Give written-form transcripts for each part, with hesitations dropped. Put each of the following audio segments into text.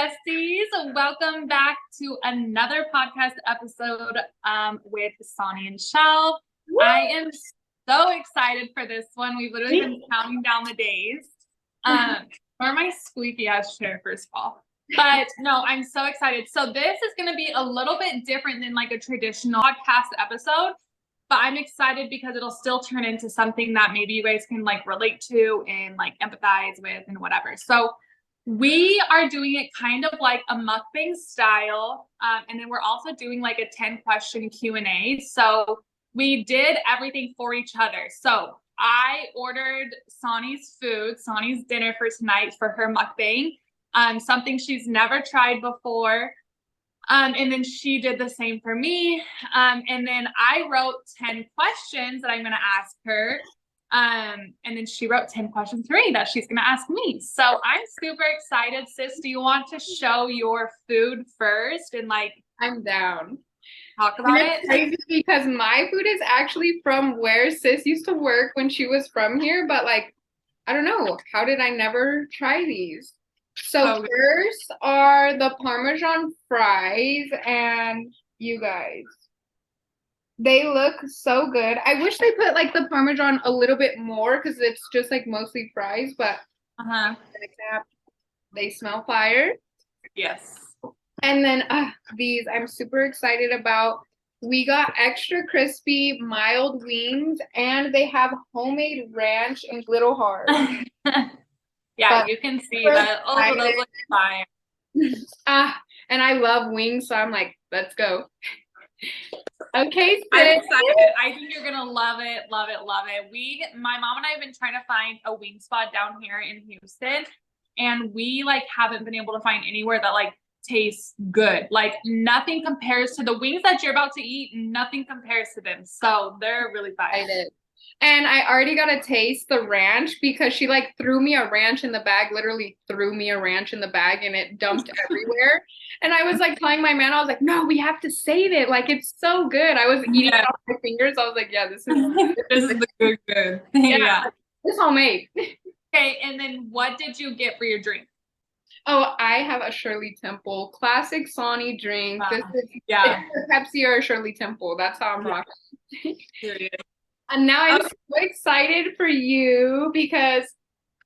besties. Welcome back to another podcast episode with Sani and Shelb. I am so excited for this one. We've literally been counting down the days. For my squeaky ass chair, first of all. But no, I'm so excited. So this is going to be a little bit different than like a traditional podcast episode. But I'm excited because it'll still turn into something that maybe you guys can like relate to and like empathize with and whatever. So we are doing it kind of like a mukbang style. And then we're also doing like a 10-question Q&A. So we did everything for each other. So I ordered Sani's food, Sani's dinner for tonight for her mukbang. Something she's never tried before. And then she did the same for me. And then I wrote 10 questions that I'm going to ask her. And then she wrote 10 questions for me that she's going to ask me. So I'm super excited. Sis, do you want to show your food first and like I'm down. Talk about it? It's crazy because my food is actually from where sis used to work when she was from here. But like, I don't know. How did I never try these? So first are the Parmesan fries, and you guys, they look so good. I wish they put like the Parmesan a little bit more because it's just like mostly fries, but they smell fire. Yes. And then these I'm super excited about. We got extra crispy, mild wings, and they have homemade ranch and little hearts. Yeah, but you can see that. Oh, those look fire. And I love wings, so I'm like, let's go. Okay, sis. I'm excited. I think you're gonna love it, love it, love it. My mom and I have been trying to find a wing spot down here in Houston, and we like haven't been able to find anywhere that like tastes good. Like nothing compares to the wings that you're about to eat. Nothing compares to them. So they're really fire. And I already got to taste the ranch because she like threw me a ranch in the bag, literally threw me a ranch in the bag and it dumped everywhere. And I was like telling my man, I was like, no, we have to save it. Like, it's so good. I was eating it off my fingers. I was like, yeah, this is the good. Yeah. It's homemade. Okay. And then what did you get for your drink? Oh, I have a Shirley Temple classic Sani drink. This is it's a Pepsi or a Shirley Temple. That's how I'm rocking. And now I'm so excited for you because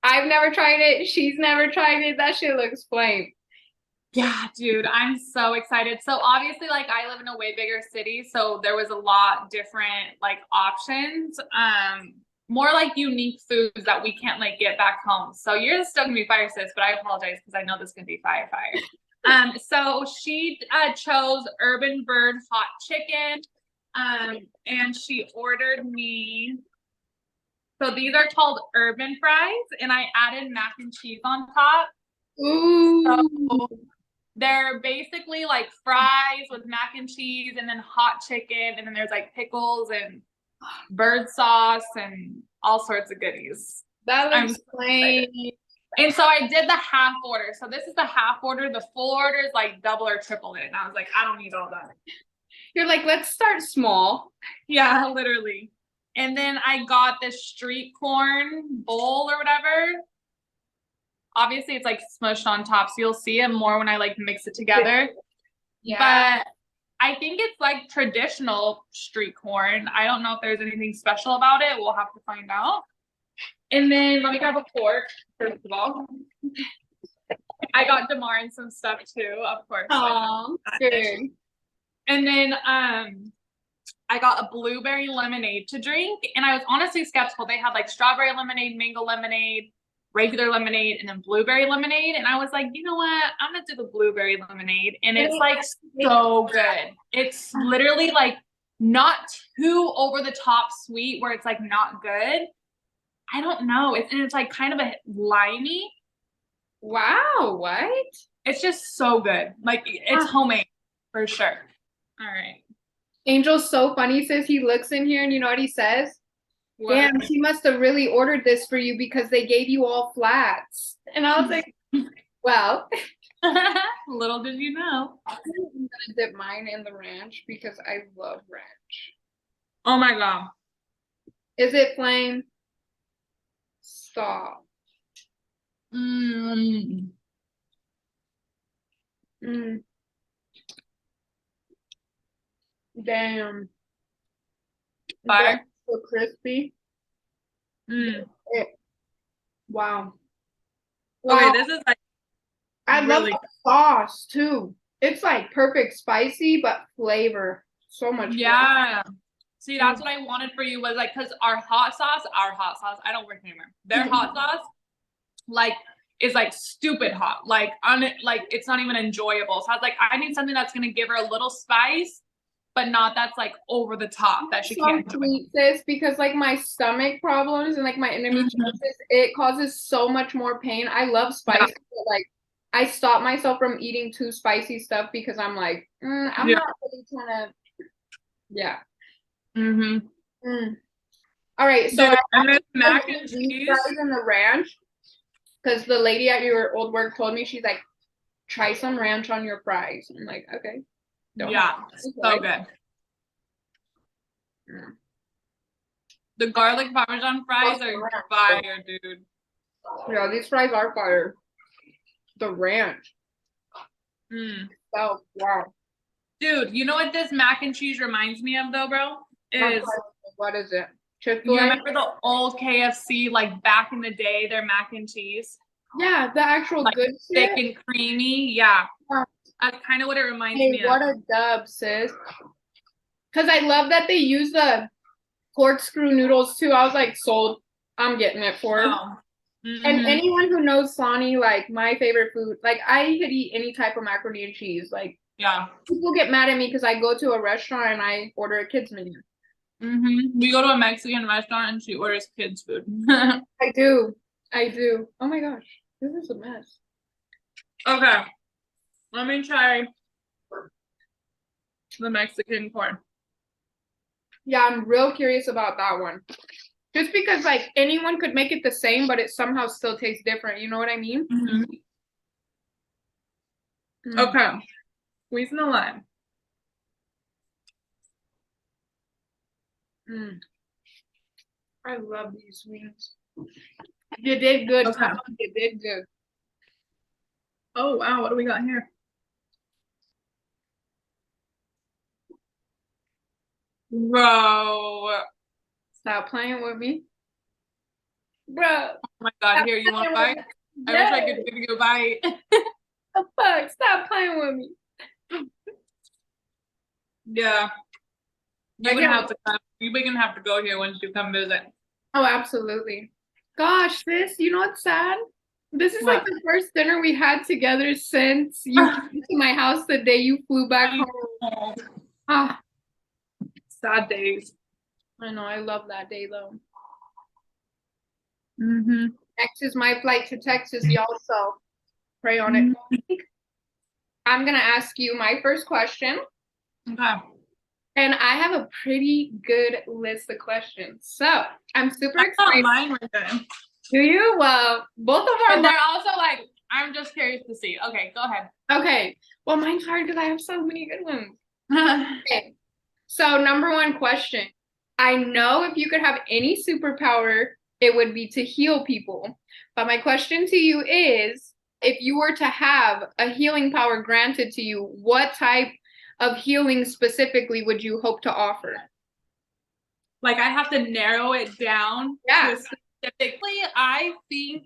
I've never tried it. She's never tried it. That shit looks flame. Yeah, dude, I'm so excited. So obviously, like I live in a way bigger city, so there was a lot different like options, more like unique foods that we can't like get back home. So you're still gonna be fire, sis, but I apologize because I know this is gonna be fire. So she chose Urban Bird hot chicken. And she ordered me, so these are called urban fries, and I added mac and cheese on top. Ooh. So they're basically like fries with mac and cheese and then hot chicken, and then there's like pickles and bird sauce and all sorts of goodies. That looks plain. And so I did the half order. So this is the half order. The full order is like double or triple it. And I was like, I don't need all that. You're like, let's start small. Yeah, literally. And then I got this street corn bowl or whatever. Obviously, it's like smushed on top, so you'll see it more when I like mix it together. Yeah. But I think it's like traditional street corn. I don't know if there's anything special about it. We'll have to find out. And then let me grab a fork, first of all. I got DeMar and some stuff too, of course. Oh, good. And then I got a blueberry lemonade to drink. And I was honestly skeptical. They had like strawberry lemonade, mango lemonade, regular lemonade, and then blueberry lemonade. And I was like, you know what? I'm going to do the blueberry lemonade. And it's like so good. It's literally like not too over the top sweet where it's like not good. I don't know. It's like kind of a limey. Wow, what? It's just so good. Like it's homemade for sure. All right. Angel's so funny, sis. He looks in here and you know what he says? What? Damn, she must have really ordered this for you because they gave you all flats. And I was like, well. Little did you know. I'm going to dip mine in the ranch because I love ranch. Oh my God. Is it plain? Stop. Mm. Damn. Fire. That's so crispy. Mm. Wow. Okay, Wow. this is like I love really the sauce too. It's like perfect spicy, but flavor. So much flavor. yeah. See, that's Mm. what I wanted for you was like, because our hot sauce, I don't work anymore. Their hot sauce, like, is like stupid hot. Like, like it's not even enjoyable. So I was like, I need something that's gonna give her a little spice, but not that's like over the top that she can't do it. Sweet this because like my stomach problems and like my endometriosis, it causes so much more pain. I love spice, Yeah. but like I stop myself from eating too spicy stuff because I'm like, I'm Yeah. not really trying to. Yeah. Mm-hmm. Mm. All right, so Dude, I and then mac like and these cheese. fries in the ranch because the lady at your old work told me she's like, try some ranch on your fries. I'm like, okay. Don't Yeah, have so good. Mm. The garlic parmesan fries are fire, dude. Yeah, these fries are fire. The ranch. Mm. Oh, wow. Dude, you know what this mac and cheese reminds me of though, bro? Is What is it? you Chick-fil-A? remember the old KFC, like back in the day, their mac and cheese? Yeah, the actual Like good thick shit. and creamy. Yeah. Yeah. That's kind of what it reminds Hey, me of. what a dub, sis. Because I love that they use the corkscrew noodles too. I was like, sold. I'm getting it for her. Oh. And Mm-hmm. anyone who knows Sani, like my favorite food, like I could eat any type of macaroni and cheese. Like Yeah. people get mad at me because I go to a restaurant and I order a kids menu. Mm-hmm. We go to a Mexican restaurant and she orders kids food. I do. I do. Oh my gosh. This is a mess. Okay. Let me try the Mexican corn. Yeah, I'm real curious about that one. Just because like anyone could make it the same, but it somehow still tastes different. You know what I mean? Mm-hmm. Mm. Okay. Squeezing the lime. Mm. I love these wings. You did good. Okay. You did good. Oh wow, what do we got here? Bro. Stop playing with me. Bro. Oh my god, here, you want a bite? I wish I could give you a bite. The fuck? Stop playing with me. Yeah. You're Again. gonna have to come. You're gonna have to go here once you come visit. Oh, absolutely. Gosh, sis, you know what's sad? This is like What? the first dinner we had together since you came to my house the day you flew back home. Oh, Ah, sad days. I know, I love that day though. Mm-hmm. Next is my flight to Texas, y'all, so pray on it. I'm gonna ask you my first question, Okay. and I have a pretty good list of questions. So I'm super I thought excited. mine were good. Do you? Well, both of our But they're also like, I'm just curious to see. Okay, go ahead. okay. Well, mine's hard because I have so many good ones. Okay. So number one question. I know if you could have any superpower, it would be to heal people. But my question to you is, if you were to have a healing power granted to you, what type of healing specifically would you hope to offer? Like I have to narrow it down Yeah. to specifically, I think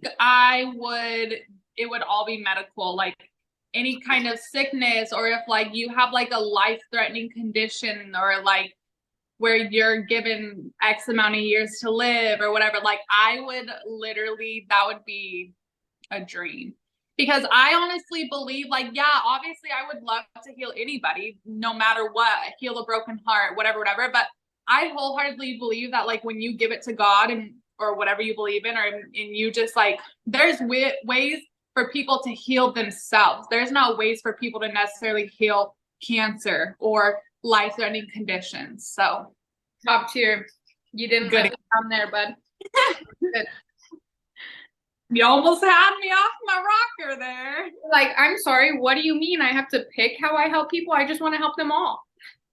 it would all be medical, like any kind of sickness, or if like you have like a life-threatening condition, or like where you're given X amount of years to live or whatever, like I would literally, that would be a dream. Because I honestly believe, like, yeah, obviously I would love to heal anybody, no matter what, heal a broken heart, whatever. But I wholeheartedly believe that, like, when you give it to God and or whatever you believe in, or and you just like, there's ways for people to heal themselves. There's not ways for people to necessarily heal cancer or life-threatening conditions. So Top tier. You didn't good. let me down there, bud. Good. You almost had me off my rocker there. Like, I'm sorry, what do you mean I have to pick how I help people? I just want to help them all.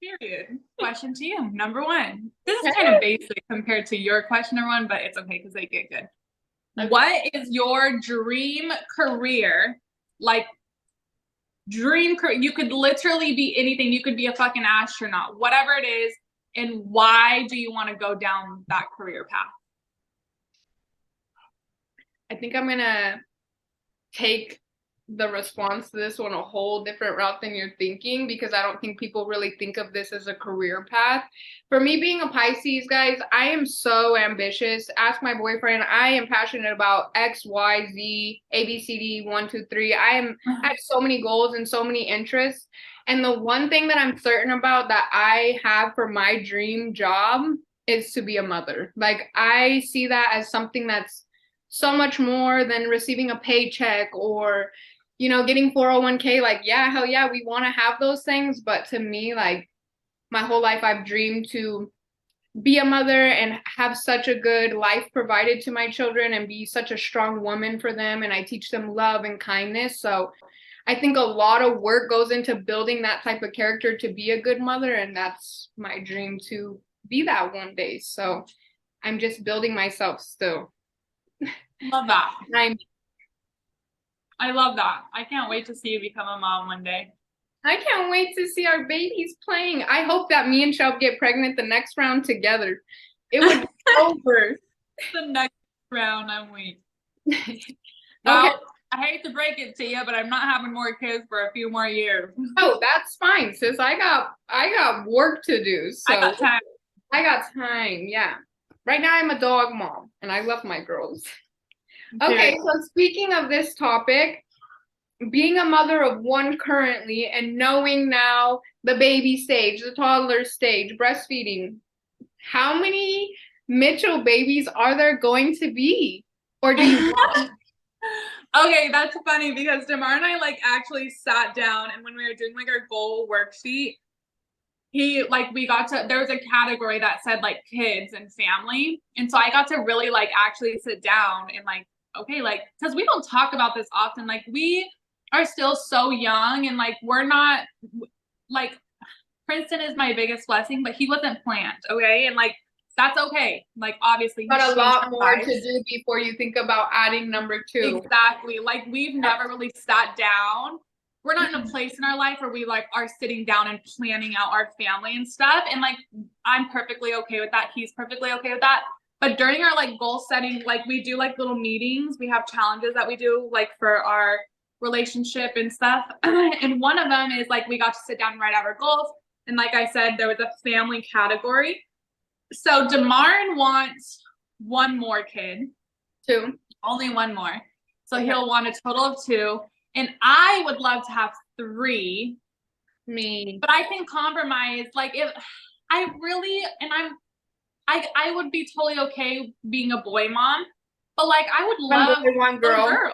Period. Question to you. Number one. This is kind of basic compared to your question, number one, but it's okay because they get good. Okay. What is your dream career? Like dream career. You could literally be anything. You could be a fucking astronaut, whatever it is. And why do you want to go down that career path? I think I'm gonna take the response to this one a whole different route than you're thinking, because I don't think people really think of this as a career path. For me, being a Pisces, guys, I am so ambitious. Ask my boyfriend. I am passionate about X, Y, Z, A, B, C, D, 1, 2, 3. I have so many goals and so many interests. And the one thing that I'm certain about that I have for my dream job is to be a mother. Like, I see that as something that's so much more than receiving a paycheck or, you know, getting 401k. Like, yeah, hell yeah, we want to have those things. But to me, like, my whole life I've dreamed to be a mother and have such a good life provided to my children and be such a strong woman for them. And I teach them love and kindness. So I think a lot of work goes into building that type of character to be a good mother. And that's my dream, to be that one day. So I'm just building myself still. Love that. I love that. I can't wait to see you become a mom one day. I can't wait to see our babies playing. I hope that me and Shelb get pregnant the next round together. It would be over. The next round, I'm waiting. Okay. Well, I hate to break it to you, but I'm not having more kids for a few more years. Oh, that's fine, sis. I got work to do. So I got time. I got time, yeah. Right now I'm a dog mom and I love my girls. Okay, so speaking of this topic, being a mother of one currently and knowing now the baby stage, the toddler stage, breastfeeding, how many Mitchell babies are there going to be? Or do you want? Okay, that's funny because Damar and I like actually sat down, and when we were doing like our goal worksheet, we got to, there was a category that said like kids and family. And so I got to really like actually sit down and like, okay, like, because we don't talk about this often. Like, we are still so young and like, we're not, like, Princeton is my biggest blessing, but he wasn't planned. Okay. And like, that's okay. Like, obviously, got a lot more to do before you think about adding number 2. Exactly. Like, we've never really sat down. We're not in a place in our life where we like are sitting down and planning out our family and stuff. And like, I'm perfectly okay with that. He's perfectly okay with that. But during our like goal setting, like we do like little meetings. We have challenges that we do like for our relationship and stuff. And one of them is like, we got to sit down and write out our goals. And like I said, there was a family category. So Damar wants one more kid. 2. Only one more. So he'll want a total of 2. And I would love to have 3. Me. But I can compromise. Like, if I really, and I would be totally okay being a boy mom. But like, I would love one girl.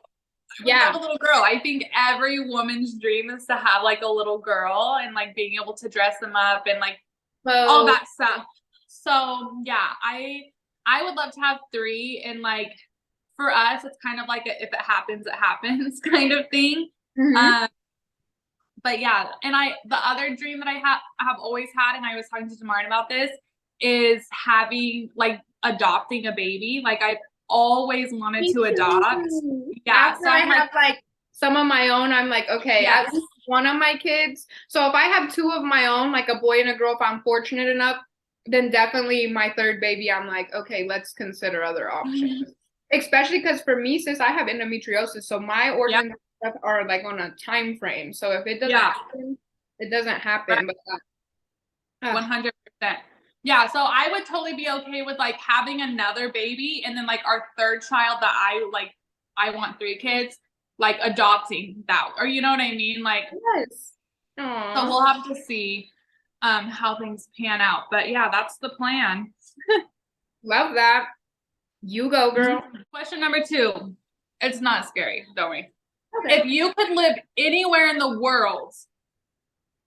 Yeah. A little girl. I think every woman's dream is to have like a little girl and like being able to dress them up and like all that stuff. So yeah, I would love to have 3, and like for us, it's kind of like if it happens, it happens kind of thing. Mm-hmm. But yeah, and the other dream that I have always had, and I was talking to Damar about this, is having like adopting a baby. Like, I've always wanted to adopt. Yeah. After I have like some of my own, I'm like, okay, yes. At least one of my kids. So if I have 2 of my own, like a boy and a girl, if I'm fortunate enough, then definitely my 3rd baby, I'm like, okay, let's consider other options. Mm-hmm. Especially because for me, sis, I have endometriosis, so my organs are like on a time frame. So if it doesn't happen, it doesn't happen. Right. But 100%. Yeah, so I would totally be okay with like having another baby, and then like our 3rd child that I want 3 kids, like adopting that, or you know what I mean? Like, yes. Aww. So we'll have to see how things pan out. But yeah, that's the plan. Love that. You go, girl. Question number 2. It's not scary, don't worry. Okay. If you could live anywhere in the world,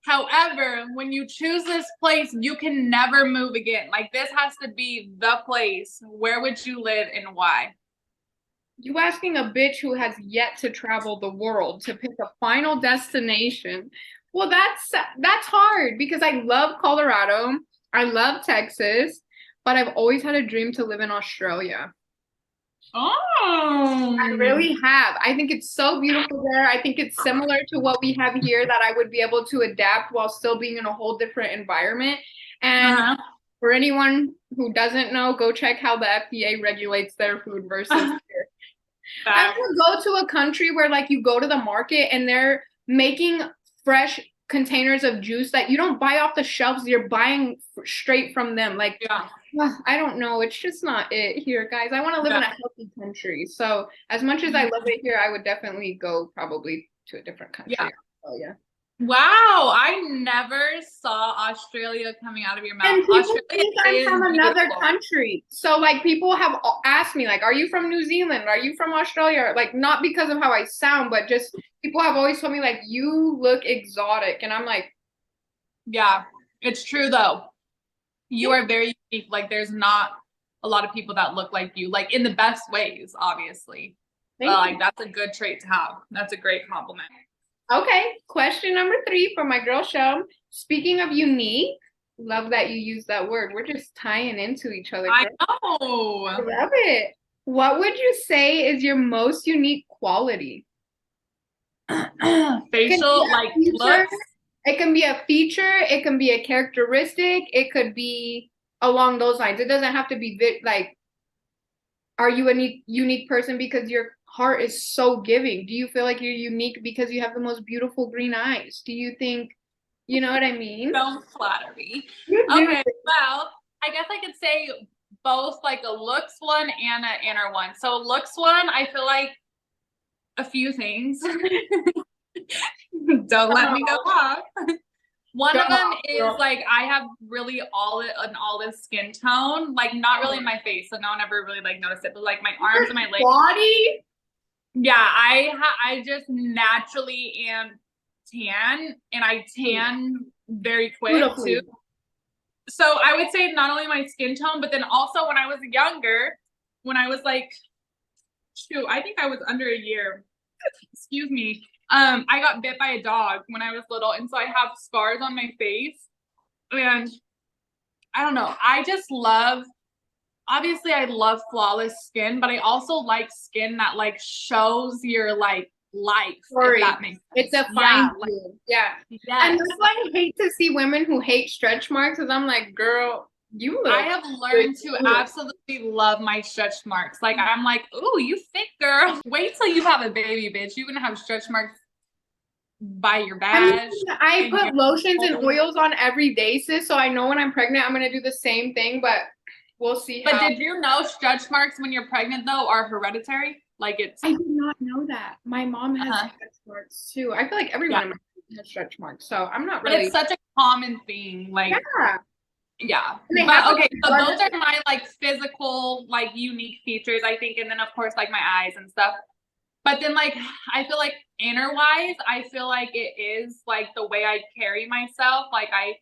however, when you choose this place, you can never move again. Like, this has to be the place. Where would you live and why? You asking a bitch who has yet to travel the world to pick a final destination. Well, that's hard because I love Colorado. I love Texas, but I've always had a dream to live in Australia. I Oh. really have. I think it's so beautiful there. I think it's similar to what we have here that I would be able to adapt while still being in a whole different environment. And Uh-huh. for anyone who doesn't know, go check how the FDA regulates their food versus here. I Back. want to go to a country where like you go to the market and they're making fresh containers of juice that you don't buy off the shelves. You're buying straight from them. Like, Yeah. I don't know. It's just not it here, guys. I want to live in a Yeah. healthy country. So as much as I love it here, I would definitely go probably to a different country. Yeah. Oh yeah. Wow, I never saw Australia coming out of your mouth. And people Australia think I'm is from another beautiful. country. So like people have asked me like, are you from New Zealand? Are you from Australia? Like not because of how I sound, but just people have always told me like you look exotic. And I'm like, Yeah, it's true though. You are very unique. Like there's not a lot of people that look like you, like in the best ways, obviously. thank you. Like that's a good trait to have. That's a great compliment. Okay, question number 3 for my girl Shelb. Speaking of unique, love that you use that word. We're just tying into each other. I Girl. I know. love it. What would you say is your most unique quality? Facial like looks. It can be a feature, it can be a characteristic, it could be along those lines. It doesn't have to be like, are you a unique person because your heart is so giving? Do you feel like you're unique because you have the most beautiful green eyes? Do you think, you know what I mean? Don't flatter me. You do. Okay, well, I guess I could say both like a looks one and an inner one. So looks one, I feel like a few things. Don't let me go off. One of them is like I have really an olive skin tone, like not really in my face, so no one ever really like noticed it, but like my arms and my legs. Body? Yeah, I just naturally am tan, and I tan very quick too. So I would say not only my skin tone, but then also when I was younger, when I was like, shoot, I think I was under a year. Excuse me. I got bit by a dog when I was little, and so I have scars on my face. And I don't know. I just love, obviously I love flawless skin, but I also like skin that like shows your like life. If that makes sense. It's a fine yeah. Yes. And that's why I hate to see women who hate stretch marks, because I'm like, girl, you look. I have learned to absolutely love my stretch marks. Like I'm like, ooh, you thick girl. Wait till you have a baby, bitch. You're gonna have stretch marks by your badge. I put lotions and oils on every day, sis. So I know when I'm pregnant, I'm gonna do the same thing, but we'll see. But did you know stretch marks when you're pregnant though are hereditary? Like it's. I did not know that. My mom has stretch marks too. I feel like everyone has stretch marks, so I'm not really. But it's such a common thing. Like. Yeah. But okay, so those are my like physical, like unique features, I think. And then of course, like my eyes and stuff. But then like, I feel like inner wise, I feel like it is like the way I carry myself. Like I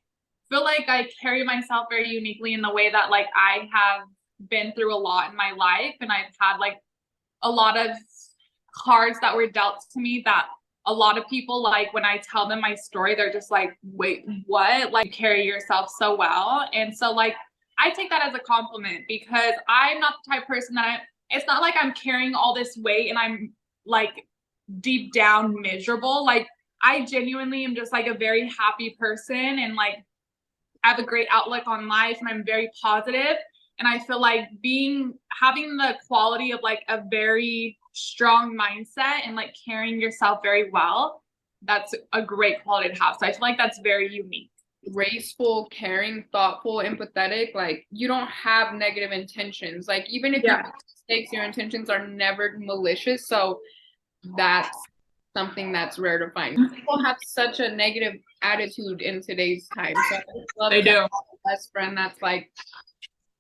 feel like I carry myself very uniquely in the way that like I have been through a lot in my life. And I've had like a lot of cards that were dealt to me that a lot of people, like when I tell them my story, they're just like, wait, what? Like carry yourself so well. And so like, I take that as a compliment because I'm not the type of person that it's not like I'm carrying all this weight and I'm like deep down miserable. Like I genuinely am just like a very happy person and like I have a great outlook on life and I'm very positive. And I feel like having the quality of like a very strong mindset and like carrying yourself very well, that's a great quality to have. So I feel like that's very unique. Graceful, caring, thoughtful, empathetic. Like you don't have negative intentions. Like even if you make mistakes, your intentions are never malicious. So that's something that's rare to find. People have such a negative attitude in today's time. So I love they do. Best friend that's like,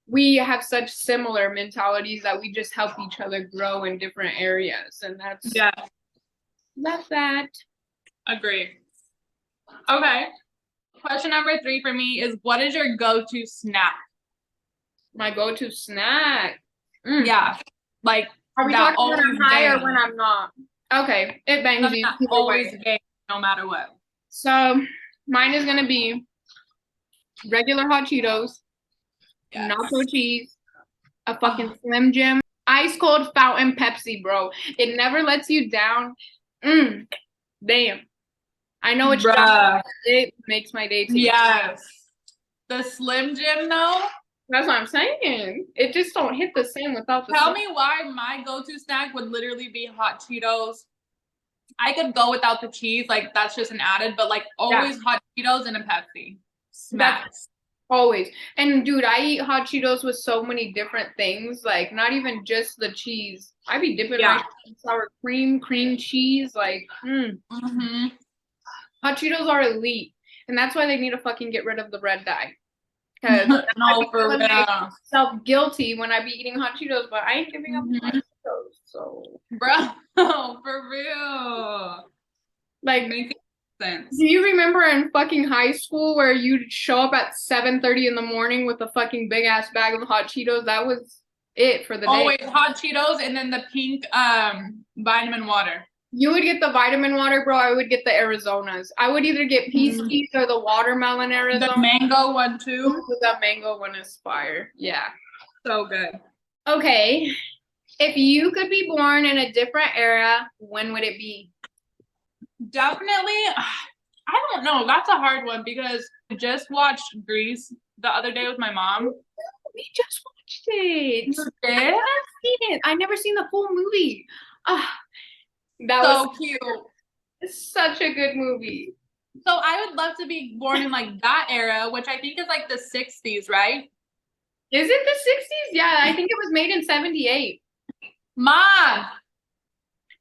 we have such similar mentalities that we just help each other grow in different areas. And that's love that. Agree. Okay. Question number 3 for me is what is your go-to snack? My go-to snack. Yeah. Like are we talking when I'm high or when I'm not? Okay. It bangs you. Always game, no matter what. So mine is gonna be regular hot Cheetos. Nacho cheese, a fucking Slim Jim, Ice cold fountain Pepsi, bro. It never lets you down. Damn. I know it's Bruh. it makes my day taste. Yes. The Slim Jim though. That's what I'm saying. It just don't hit the same without the Tell me why my go-to snack would literally be hot Cheetos. I could go without the cheese, like that's just an added, but like always hot Cheetos and a Pepsi. Smacks. Always. And dude, I eat hot Cheetos with so many different things, like not even just the cheese. I be dipping my sour cream cheese, like Hot Cheetos are elite. And that's why they need to fucking get rid of the red dye. Because no, for real. Self-guilty when I be eating hot Cheetos, but I ain't giving up hot Cheetos, so bro, for real. Like making sense. Do you remember in fucking high school where you'd show up at 7:30 in the morning with a fucking big ass bag of hot Cheetos? That was it for the day. Oh wait, hot Cheetos and then the pink vitamin water. You would get the vitamin water, bro. I would get the Arizonas. I would either get peach teas or the watermelon Arizona. The mango one too. The mango one is fire. Yeah. So good. Okay. If you could be born in a different era, when would it be? Definitely, I don't know. That's a hard one because I just watched Grease the other day with my mom. We just watched it. You did? I never seen the full movie. That so was cute. It's such a good movie. So I would love to be born in like that era, which I think is like the 60s, right? Is it the 60s? Yeah, I think it was made in 78. Mom!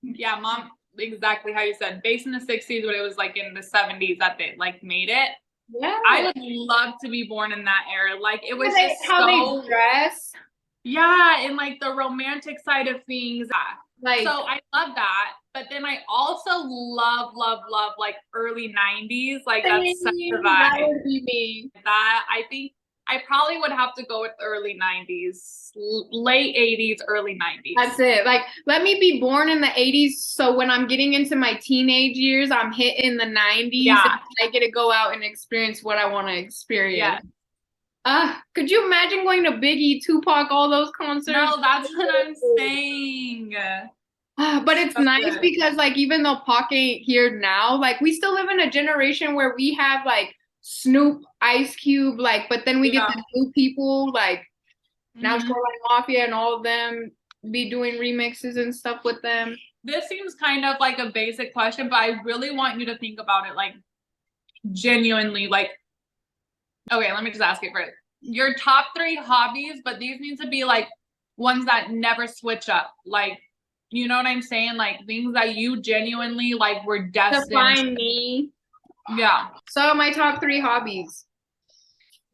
Yeah, Mom, exactly how you said. Based in the 60s, but it was like in the 70s that they like made it. Yeah. I would love to be born in that era. Like it was just how they dress. Yeah, and like the romantic side of things. Like, so I love that. But then I also love like early 90s. Like that's such a vibe. That would be me. That I think I probably would have to go with early 90s, late 80s, early 90s. That's it. Like, let me be born in the 80s. So when I'm getting into my teenage years, I'm hitting the 90s. Yeah. And I get to go out and experience what I want to experience. Yeah. Could you imagine going to Biggie, Tupac, all those concerts? No, that's what I'm saying. But it's nice because like even though Pac ain't here now, like we still live in a generation where we have like Snoop, Ice Cube, like, but then we get the new people like now Shoreline Mafia and all of them be doing remixes and stuff with them. This seems kind of like a basic question, but I really want you to think about it like genuinely. Like, okay, let me just ask it first. Your top 3 hobbies, but these need to be like ones that never switch up. Like, you know what I'm saying? Like things that you genuinely like were destined define me. Yeah. So my top 3 hobbies.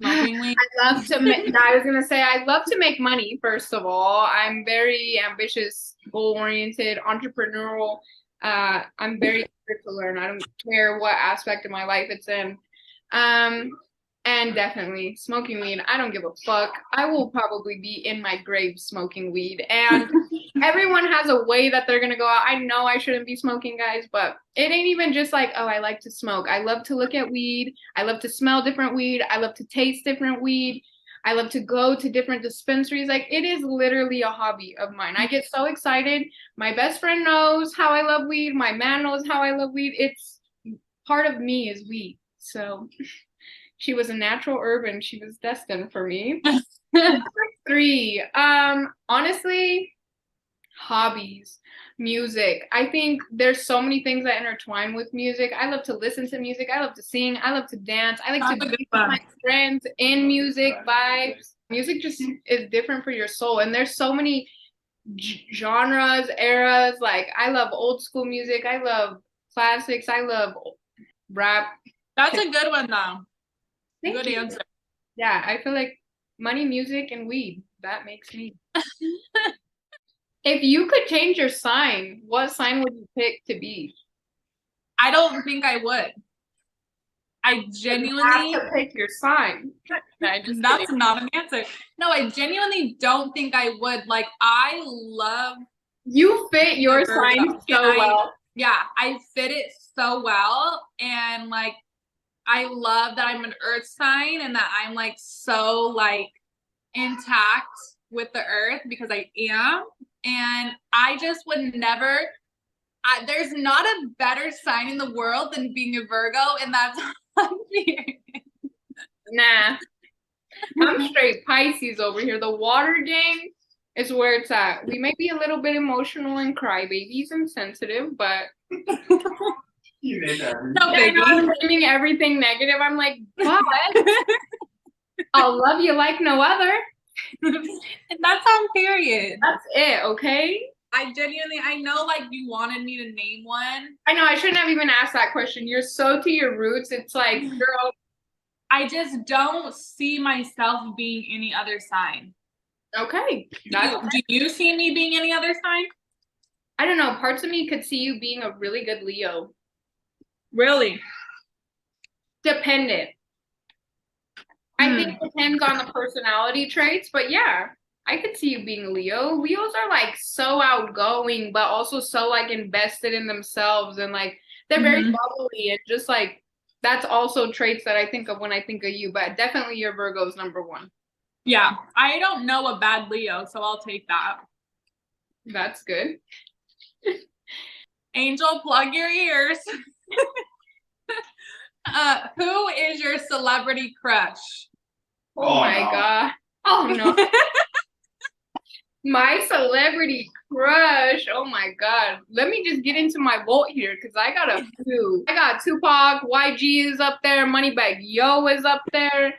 Smoking weed. I love to make, I was gonna say I love to make money, first of all. I'm very ambitious, goal-oriented, entrepreneurial. I'm very eager to learn. I don't care what aspect of my life it's in. And definitely smoking weed. I don't give a fuck. I will probably be in my grave smoking weed. And everyone has a way that they're going to go out. I know I shouldn't be smoking, guys, but it ain't even just like, oh, I like to smoke. I love to look at weed. I love to smell different weed. I love to taste different weed. I love to go to different dispensaries. Like, it is literally a hobby of mine. I get so excited. My best friend knows how I love weed. My man knows how I love weed. It's part of me is weed. So... She was a natural herb and she was destined for me. 3, honestly, hobbies, music. I think there's so many things that intertwine with music. I love to listen to music. I love to sing. I love to dance. I like to be with my friends in music vibes. Music just is different for your soul. And there's so many genres, eras. Like I love old school music. I love classics. I love rap. That's a good one though. Good answer. Yeah, I feel like money, music, and weed. That makes me. If you could change your sign, what sign would you pick to be? I don't think I would. I genuinely you have to pick your sign. That's not an answer. No, I genuinely don't think I would. Like, I love. You fit your sign so well. Yeah, I fit it so well, and like. I love that I'm an earth sign and that I'm like so like intact with the earth because I am. And I just would never, there's not a better sign in the world than being a Virgo, and that's Nah. I'm straight Pisces over here. The water gang is where it's at. We may be a little bit emotional and crybabies and sensitive, but no I'm naming everything negative. I'm like, but I'll love you like no other. And that's on period. That's it, okay? I know like you wanted me to name one. I know I shouldn't have even asked that question. You're so to your roots. It's like, girl, I just don't see myself being any other sign. okay. Do you see me being any other sign? I don't know. Parts of me could see you being a really good Leo. Really? Dependent. I think it depends on the personality traits, but yeah, I could see you being a Leo. Leos are like so outgoing, but also so like invested in themselves, and like they're very bubbly, and just like that's also traits that I think of when I think of you. But definitely your Virgo's number one. Yeah, I don't know a bad Leo, so I'll take that. That's good. Angel, plug your ears. Who is your celebrity crush? Oh my God. Oh no. My celebrity crush. Oh my God. Let me just get into my vote here because I got a few. I got Tupac, YG is up there, Moneybag Yo is up there.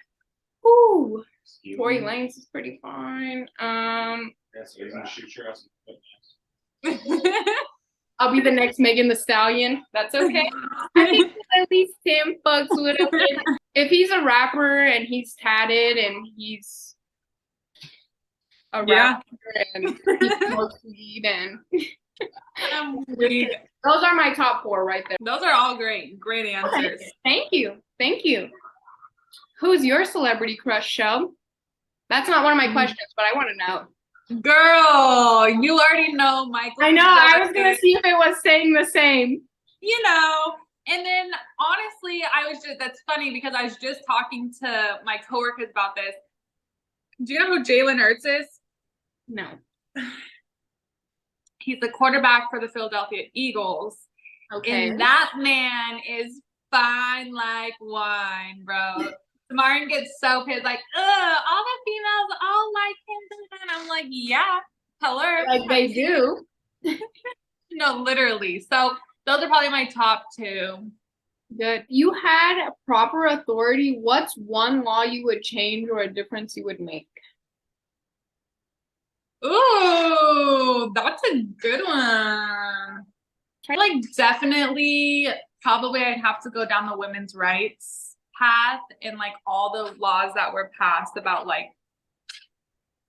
Ooh. Tory Lanez is pretty fine. I'll be the next Megan Thee Stallion. That's okay. I think at least Tim fucks with him. If he's a rapper and he's tatted and he's a rapper and he smokes weed and those are my top 4 right there. Those are all great answers. Okay. Thank you. Who's your celebrity crush, Shelb? That's not one of my questions, but I want to know. Girl, you already know Michael. I know. I was gonna see if it was saying the same. You know. And then honestly, that's funny because I was just talking to my coworkers about this. Do you know who Jalen Hurts is? No. He's the quarterback for the Philadelphia Eagles. Okay. And that man is fine like wine, bro. Martin gets so pissed, like, all the females all like him. And I'm like, yeah, hello. Like they do. No, literally. So those are probably my top 2. Good. You had proper authority. What's one law you would change or a difference you would make? Ooh, that's a good one. Like definitely, probably I'd have to go down the women's rights path and like all the laws that were passed about like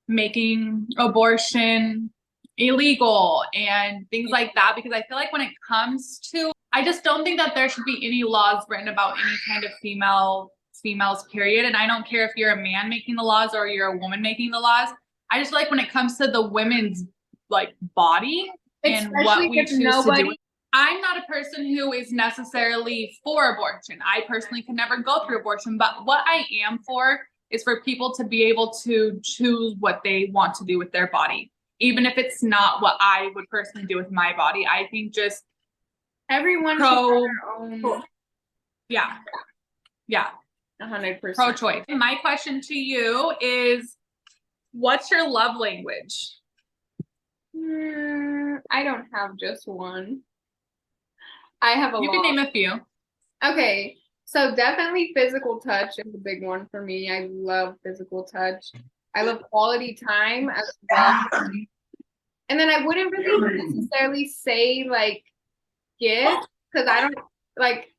making abortion illegal and things like that, because I feel like when it comes to, I just don't think that there should be any laws written about any kind of females period. And I don't care if you're a man making the laws or you're a woman making the laws. I just like when it comes to the women's like body and what we choose to do. I'm not a person who is necessarily for abortion. I personally can never go through abortion, but what I am for is for people to be able to choose what they want to do with their body, even if it's not what I would personally do with my body. I think just everyone should have their own. Yeah. 100%. Pro-choice. My question to you is, what's your love language? I don't have just one. I have a lot. You can name a few. Okay, so definitely physical touch is a big one for me. I love physical touch. I love quality time as well. And then I wouldn't really necessarily say like gifts because I don't like,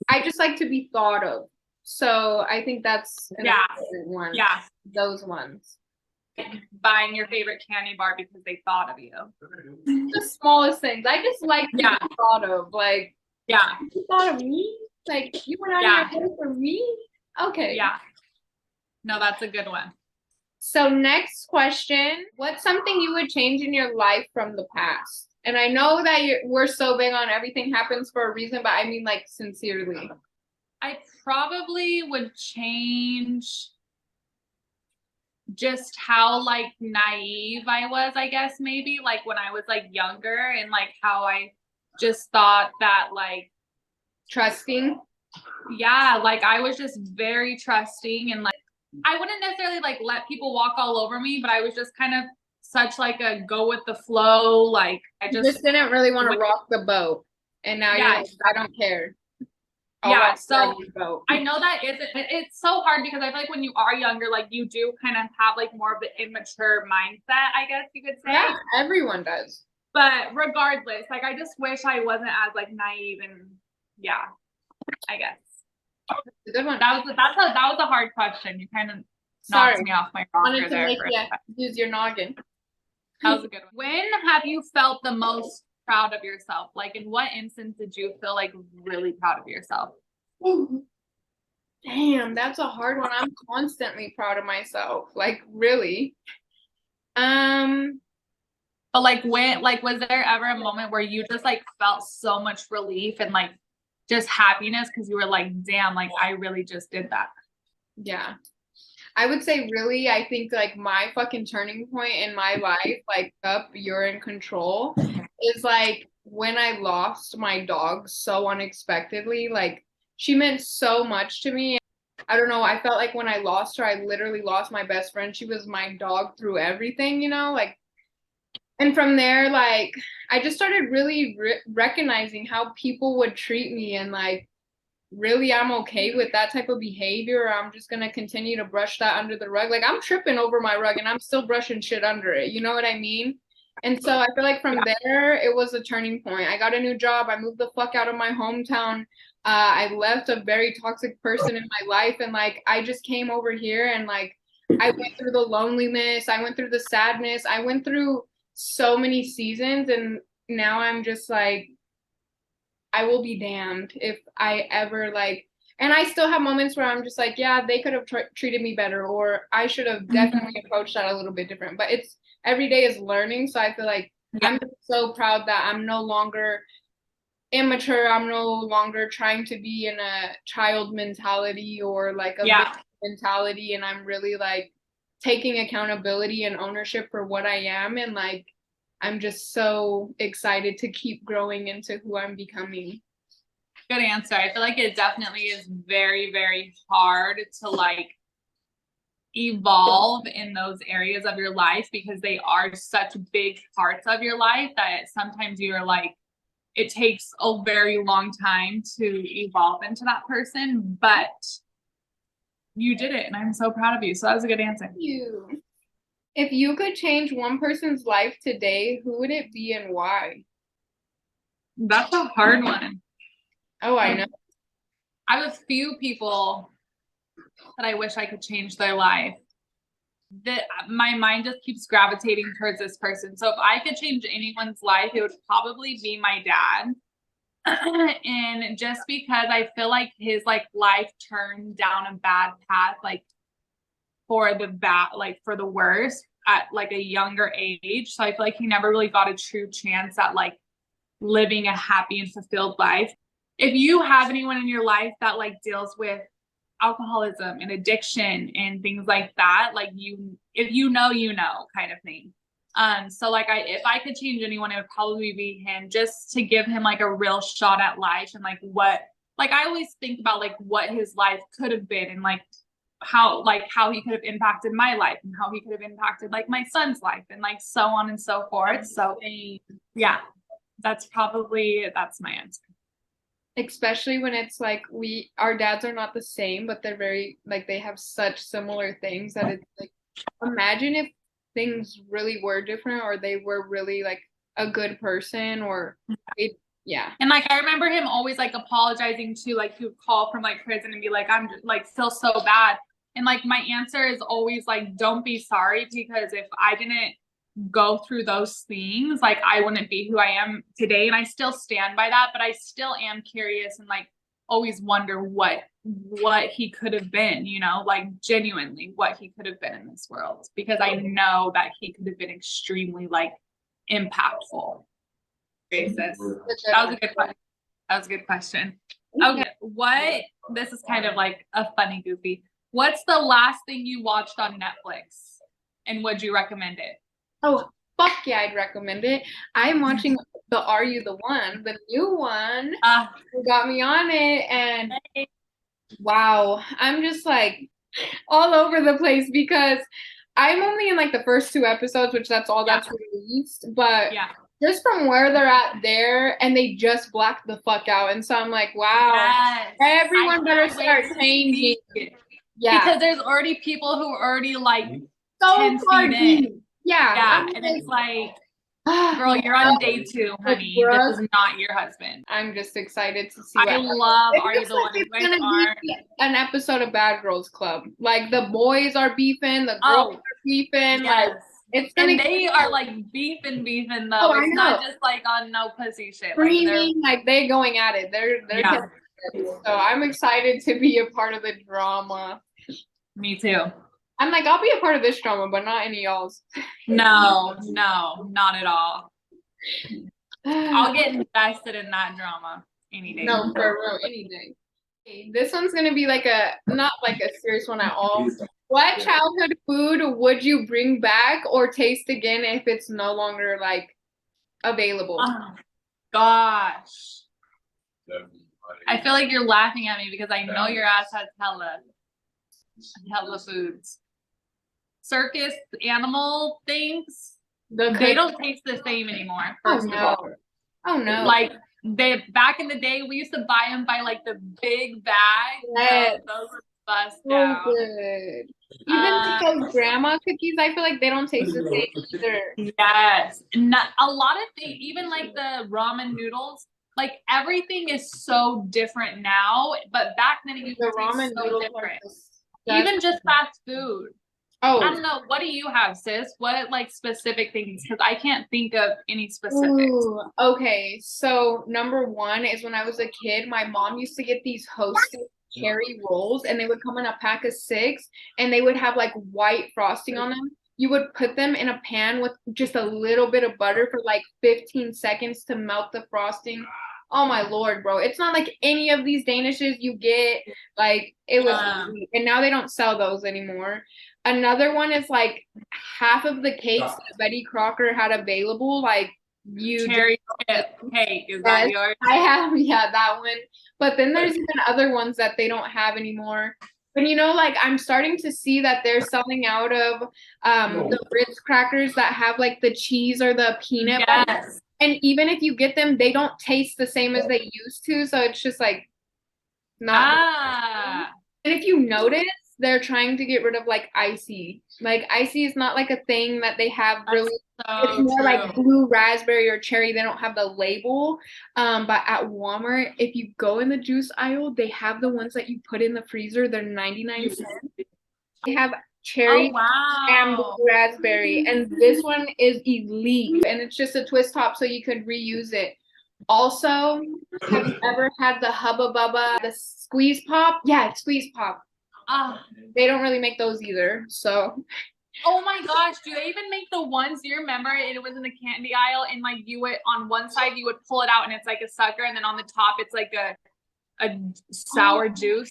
I just like to be thought of. So I think that's an important one. Yeah. Those ones. Buying your favorite candy bar because they thought of you. The smallest things. I just like to be thought of. Like, you thought of me? Like, you went out of your way for me? Okay. Yeah. No, that's a good one. So next question. What's something you would change in your life from the past? And I know that we're so big on everything happens for a reason, but I mean like sincerely. I probably would change just how like naive I was, I guess maybe like when I was like younger, and like how I just thought that like Trusting. yeah, like I was just very trusting, and like I wouldn't necessarily like let people walk all over me, but I was just kind of such like a go with the flow. Like I Just didn't really want to rock the boat. And now you're like, I don't care. Yeah, so I know that it's so hard because I feel like when you are younger, like you do kind of have like more of the immature mindset, I guess you could say. Yeah, everyone does. But regardless, like I just wish I wasn't as like naive, and yeah, I guess. A good one. That was a hard question. You kind of knocked me off my rocker there. Use your noggin. That was a good one. When have you felt the most proud of yourself? Like in what instance did you feel like really proud of yourself? Damn, that's a hard one. I'm constantly proud of myself. Like really. But like when, like, was there ever a moment where you just like felt so much relief and like just happiness because you were like, damn, like I really just did that? Yeah. I would say really, I think like my fucking turning point in my life, like you're in control, is like when I lost my dog so unexpectedly. Like she meant so much to me. I don't know. I felt like when I lost her, I literally lost my best friend. She was my dog through everything, you know, like, and from there, like, I just started really recognizing how people would treat me, and like, really, I'm okay with that type of behavior. I'm just gonna continue to brush that under the rug. Like, I'm tripping over my rug and I'm still brushing shit under it. You know what I mean? And so I feel like from there, it was a turning point. I got a new job. I moved the fuck out of my hometown. I left a very toxic person in my life, and like, I just came over here, and like, I went through the loneliness. I went through the sadness. I went through so many seasons, and now I'm just like, I will be damned if I ever like, and I still have moments where I'm just like, yeah, they could have treated me better, or I should have definitely approached that a little bit different. But it's every day is learning. So I feel like I'm so proud that I'm no longer immature. I'm no longer trying to be in a child mentality or like a victim mentality. And I'm really like taking accountability and ownership for what I am. And like, I'm just so excited to keep growing into who I'm becoming. Good answer. I feel like it definitely is very, very hard to like evolve in those areas of your life because they are such big parts of your life that sometimes you're like, it takes a very long time to evolve into that person, but you did it and I'm so proud of you. So that was a good answer. Thank you. If you could change one person's life today, who would it be and why? That's a hard one. Oh, I know. I have a few people that I wish I could change their life. That my mind just keeps gravitating towards this person. So if I could change anyone's life, it would probably be my dad. And just because I feel like his like life turned down a bad path, like for the worst at like a younger age. So I feel like he never really got a true chance at like living a happy and fulfilled life. If you have anyone in your life that like deals with alcoholism and addiction and things like that, like if you know kind of thing. So like if I could change anyone, it would probably be him, just to give him like a real shot at life, and like I always think about like what his life could have been, and like how he could have impacted my life, and how he could have impacted like my son's life, and like so on and so forth. So yeah, that's my answer. Especially when it's like our dads are not the same, but they're very like, they have such similar things that it's like, imagine if things really were different, or they were really like a good person, or And like I remember him always like apologizing to, like he would call from like prison and be like, I'm just like feel so bad. And like my answer is always like, don't be sorry, because if I didn't go through those things, like I wouldn't be who I am today. And I still stand by that, but I still am curious and like always wonder what he could have been, you know, like genuinely what he could have been in this world, because I know that he could have been extremely like impactful. Basis. That was a good question. Okay, this is kind of like a funny goofy. What's the last thing you watched on Netflix? And would you recommend it? Oh, fuck yeah, I'd recommend it. I'm watching the Are You the One, the new one. Who got me on it, and wow, I'm just like all over the place because I'm only in like the first 2 episodes, which that's all that's released. But just from where they're at there, and they just blacked the fuck out, and so I'm like, wow, everyone better start changing. Yeah, because there's already people who are already like so 10 far feet in. Yeah, and it's like, girl, you're on day 2, honey. This is not your husband. I'm just excited to see. I love Are You the One? It's gonna be an episode of Bad Girls Club. Like the boys are beefing, the girls are beefing. Like it's gonna. And they are like beefing though. It's not just like on no pussy shit. Screaming, like they're going at it. They're so I'm excited to be a part of the drama. Me too. I'm like, I'll be a part of this drama, but not any of y'all's. No, not at all. I'll get invested in that drama any day. No, for real, any day. Okay, this one's gonna be like not like a serious one at all. What childhood food would you bring back or taste again if it's no longer like available? Oh, gosh. I feel like you're laughing at me because I know your ass has hella foods. Circus animal things, they don't taste the same anymore. First of all. Oh no. Like they back in the day, we used to buy them by like the big bag. Yes. Those were bust out. Good. Even those grandma cookies, I feel like they don't taste the same either. Yes. A lot of things, even like the ramen noodles, like everything is so different now, but back then it used to taste so different. Even just fast food. Oh, I don't know. What do you have, sis? What like specific things? Because I can't think of any specifics. Ooh, okay, so number one is when I was a kid, my mom used to get these Hostess cherry rolls, and they would come in a pack of 6, and they would have like white frosting on them. You would put them in a pan with just a little bit of butter for like 15 seconds to melt the frosting. Oh my Lord, bro. It's not like any of these Danishes you get. Like, it was, and now they don't sell those anymore. Another one is like half of the cakes that Betty Crocker had available. Like, cherry chip cake. Is that yours? I have, that one. But then there's even other ones that they don't have anymore. But you know, like I'm starting to see that they're selling out of the Ritz crackers that have like the cheese or the peanut butter. And even if you get them, they don't taste the same as they used to. So it's just like not. And if you notice, they're trying to get rid of like icy. Like icy is not like a thing that they have really. It's more like blue raspberry or cherry. They don't have the label. But at Walmart, if you go in the juice aisle, they have the ones that you put in the freezer. They're 99 cents. They have cherry and blue raspberry, and this one is elite, and it's just a twist top, so you could reuse it. Also, have you ever had the Hubba Bubba, the squeeze pop? Yeah, squeeze pop. They don't really make those either, so. Oh my gosh, do they even make the ones, do you remember it was in the candy aisle, and like you would, on one side you would pull it out and it's like a sucker, and then on the top it's like a sour juice?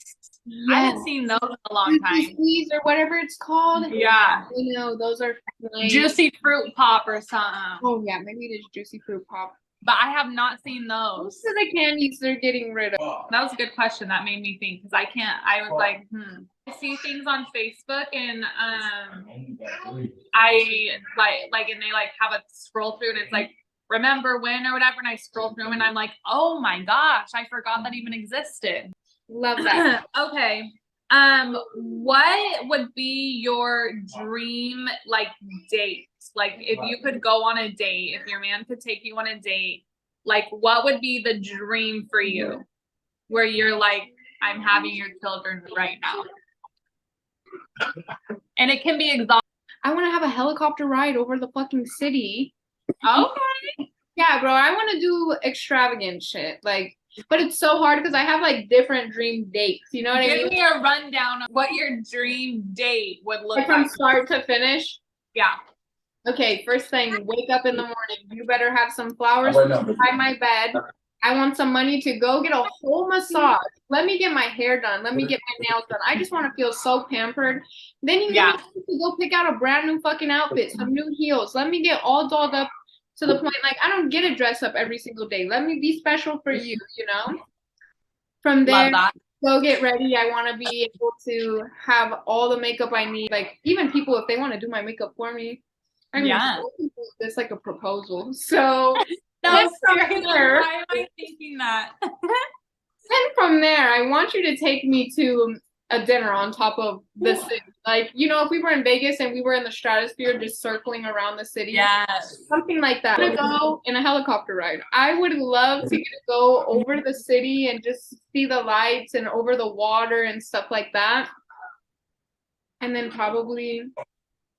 I haven't seen those in a long time. Squeeze or whatever it's called. Yeah. You know, those are nice. Juicy fruit pop or something. Oh yeah, maybe it is juicy fruit pop. But I have not seen those. Most of the candies they're getting rid of. That was a good question. That made me think, because I was like, I see things on Facebook, and I like and they like have a scroll through, and it's like, remember when or whatever, and I scroll through and I'm like, oh my gosh, I forgot that even existed. Love that. Okay. What would be your dream like date? Like if you could go on a date, if your man could take you on a date, like what would be the dream for you? Where you're like, I'm having your children right now. And it can be exhausting. I want to have a helicopter ride over the fucking city. Okay. Yeah, bro, I want to do extravagant shit. Like, but it's so hard because I have like different dream dates. You know what I mean? Give me a rundown of what your dream date would look like. From start to finish? Yeah. Okay, first thing, wake up in the morning. You better have some flowers by my bed. I want some money to go get a whole massage. let me get my hair done. Let me get my nails done. I just want to feel so pampered. Then you need to go pick out a brand new fucking outfit, some new heels. Let me get all dolled up to the point, like, I don't get to dress up every single day. Let me be special for you, you know? From there, go get ready. I want to be able to have all the makeup I need. Like, even people, if they want to do my makeup for me, I mean, it's like a proposal. So, no, seriously, why am I thinking that? Then from there, I want you to take me to a dinner on top of the city. Like, you know, if we were in Vegas and we were in the stratosphere just circling around the city. Yes. Something like that. To go in a helicopter ride. I would love to get to go over the city and just see the lights and over the water and stuff like that. And then probably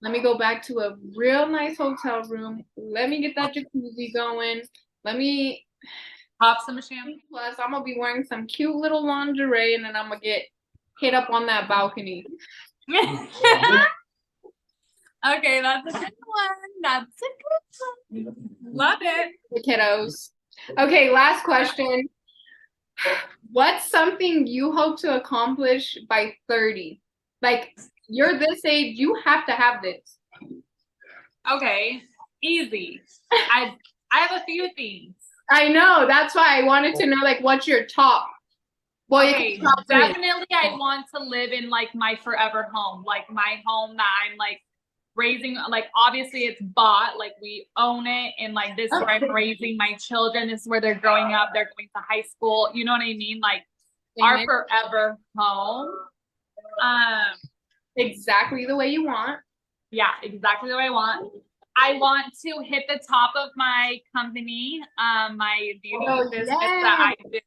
let me go back to a real nice hotel room. Let me get that jacuzzi going. Let me pop some champagne. Plus, I'm gonna be wearing some cute little lingerie, and then I'm gonna get hit up on that balcony. Okay, that's a good one. That's a good one. Love it. The kiddos. Okay, last question. What's something you hope to accomplish by 30? Like, you're this age, you have to have this. Okay, easy. I have a few things. I know. That's why I wanted to know, like, what's your top? Well, okay, definitely I want to live in, like, my forever home. Like, my home that I'm, like, raising. Like, obviously it's bought. Like, we own it. And, like, this is where I'm raising my children. This is where they're growing up. They're going to high school. You know what I mean? Like, our forever home. Exactly the way you want. Yeah, exactly the way I want. I want to hit the top of my company, my beauty business that I do.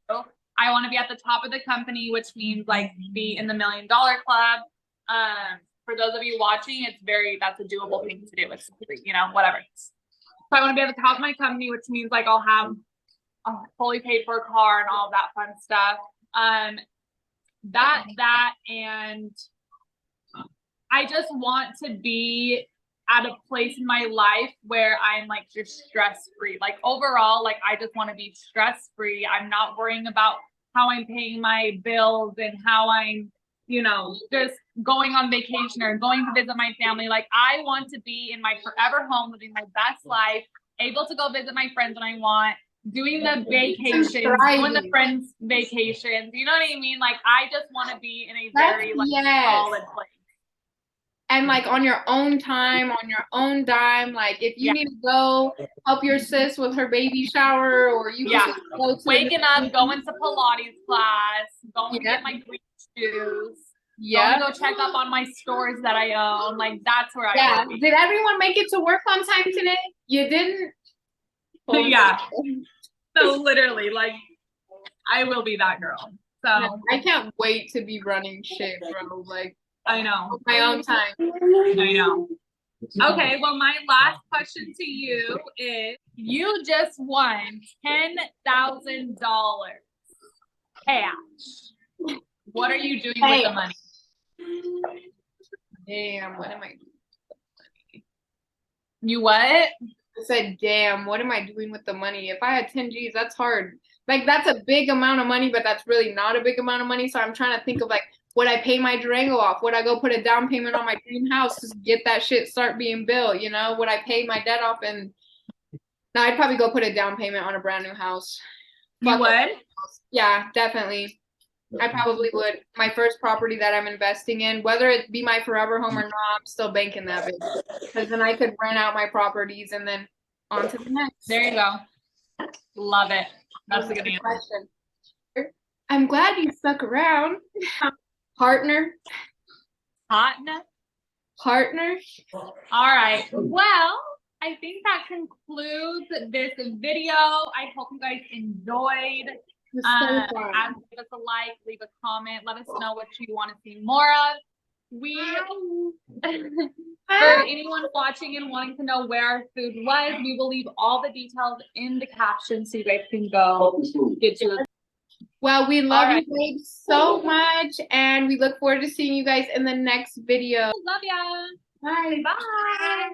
I want to be at the top of the company, which means, like, be in the $1 Million Club. For those of you watching, that's a doable thing to do. It's, you know, whatever. So I want to be at the top of my company, which means, like, I'll have a fully paid for car and all of that fun stuff. And I just want to be at a place in my life where I'm, like, just stress-free. Like, overall, like, I just want to be stress-free. I'm not worrying about how I'm paying my bills and how I'm, you know, just going on vacation or going to visit my family. Like, I want to be in my forever home, living my best life, able to go visit my friends when I want, doing the vacations, doing the friends' vacations. You know what I mean? Like, I just want to be in a very, like, solid place. And, like, on your own time, on your own dime, like, if you need to go help your sis with her baby shower, or you just go to waking up, going to Pilates class, going to get my green shoes, going to go check up on my stores that I own. Like, that's where I want to be. Did everyone make it to work on time today? You didn't? Yeah. So literally, like, I will be that girl. So I can't wait to be running shit, bro. Like, I know. My own time. I know. Okay, well, my last question to you is, you just won $10,000 cash. What are you doing with the money? Damn, what am I doing with the money? You what? I said, damn, what am I doing with the money? If I had 10 G's, that's hard. Like, that's a big amount of money, but that's really not a big amount of money. So I'm trying to think of, like, would I pay my Durango off? Would I go put a down payment on my dream house to get that shit start being built? You know, would I pay my debt off? And no, I'd probably go put a down payment on a brand new house. You would? Yeah, definitely. I probably would. My first property that I'm investing in, whether it be my forever home or not, I'm still banking that bitch. Because then I could rent out my properties and then on to the next. There you go. Love it. That's a good question. I'm glad you stuck around. Partner. Partner. All right. Well, I think that concludes this video. I hope you guys enjoyed. Give us a like, leave a comment, let us know what you want to see more of. For anyone watching and wanting to know where our food was, we will leave all the details in the caption so you guys can go get you. Well, we love you guys so much, and we look forward to seeing you guys in the next video. Love ya. Bye. Bye.